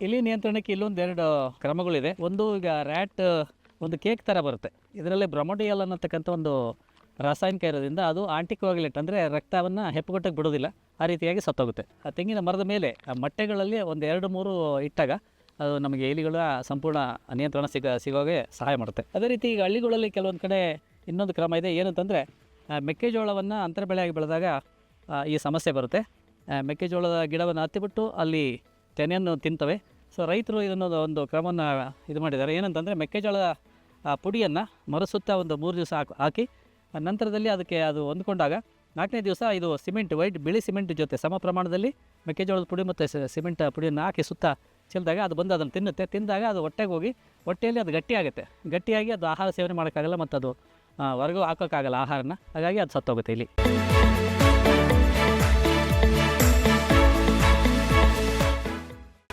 ಇಲಿ ನಿಯಂತ್ರಣಕ್ಕೆ ಇಲ್ಲೊಂದೆರಡು ಕ್ರಮಗಳಿದೆ. ಒಂದು, ಈಗ ರ್ಯಾಟ್ ಒಂದು ಕೇಕ್ ಥರ ಬರುತ್ತೆ. ಇದರಲ್ಲಿ ಬ್ರೊಮೊಡಿಯಲ್ ಅನ್ನತಕ್ಕಂಥ ಒಂದು ರಾಸಾಯನಿಕ ಇರೋದ್ರಿಂದ ಅದು ಆಂಟಿಕೋಗ್ಯುಲೆಂಟ್, ಅಂದರೆ ರಕ್ತವನ್ನು ಹೆಪ್ಪುಗಟ್ಟಕ್ಕೆ ಬಿಡೋದಿಲ್ಲ, ಆ ರೀತಿಯಾಗಿ ಸತ್ತೋಗುತ್ತೆ. ಆ ತೆಂಗಿನ ಮರದ ಮೇಲೆ ಆ ಮೊಟ್ಟೆಗಳಲ್ಲಿ ಒಂದು 2-3 ಇಟ್ಟಾಗ ಅದು ನಮಗೆ ಇಲಿಗಳ ಸಂಪೂರ್ಣ ನಿಯಂತ್ರಣ ಸಿಗೋಗೆ ಸಹಾಯ ಮಾಡುತ್ತೆ. ಅದೇ ರೀತಿ ಈಗ ಹಳ್ಳಿಗಳಲ್ಲಿ ಕೆಲವೊಂದು ಕಡೆ ಇನ್ನೊಂದು ಕ್ರಮ ಇದೆ. ಏನಂತಂದರೆ ಮೆಕ್ಕೆಜೋಳವನ್ನು ಅಂತರ ಬೆಳೆಯಾಗಿ ಬೆಳೆದಾಗ ಈ ಸಮಸ್ಯೆ ಬರುತ್ತೆ. ಮೆಕ್ಕೆಜೋಳದ ಗಿಡವನ್ನು ಹತ್ತಿಬಿಟ್ಟು ಅಲ್ಲಿ ತೆನೆಯನ್ನು ತಿಂತವೆ. ಸೊ ರೈತರು ಇದನ್ನು ಒಂದು ಕ್ರಮವನ್ನು ಇದು ಮಾಡಿದ್ದಾರೆ. ಏನಂತಂದರೆ ಮೆಕ್ಕೆಜೋಳದ ಪುಡಿಯನ್ನು ಮರುಸುತ್ತ ಒಂದು 3 ದಿವಸ ಹಾಕಿ ನಂತರದಲ್ಲಿ ಅದಕ್ಕೆ ಅದು ಹೊಂದ್ಕೊಂಡಾಗ 4ನೇ ದಿವಸ ಇದು ಸಿಮೆಂಟ್, ಬಿಳಿ ಸಿಮೆಂಟ್ ಜೊತೆ ಸಮ ಪ್ರಮಾಣದಲ್ಲಿ ಮೆಕ್ಕೆಜೋಳದ ಪುಡಿ ಮತ್ತು ಸಿಮೆಂಟ್ ಪುಡಿಯನ್ನು ಹಾಕಿ ಸುತ್ತ ಚೆಲ್ಲಿದಾಗ ಅದು ಬಂದು ಅದನ್ನು ತಿನ್ನುತ್ತೆ. ತಿಂದಾಗ ಅದು ಹೊಟ್ಟೆಗೆ ಹೋಗಿ ಹೊಟ್ಟೆಯಲ್ಲಿ ಅದು ಗಟ್ಟಿಯಾಗುತ್ತೆ. ಗಟ್ಟಿಯಾಗಿ ಅದು ಆಹಾರ ಸೇವನೆ ಮಾಡೋಕ್ಕಾಗಲ್ಲ ಮತ್ತು ಅದು ಹೊರಗೂ ಹಾಕೋಕ್ಕಾಗಲ್ಲ ಆಹಾರನ. ಹಾಗಾಗಿ ಅದು ಸತ್ತೋಗುತ್ತೆ ಇಲ್ಲಿ.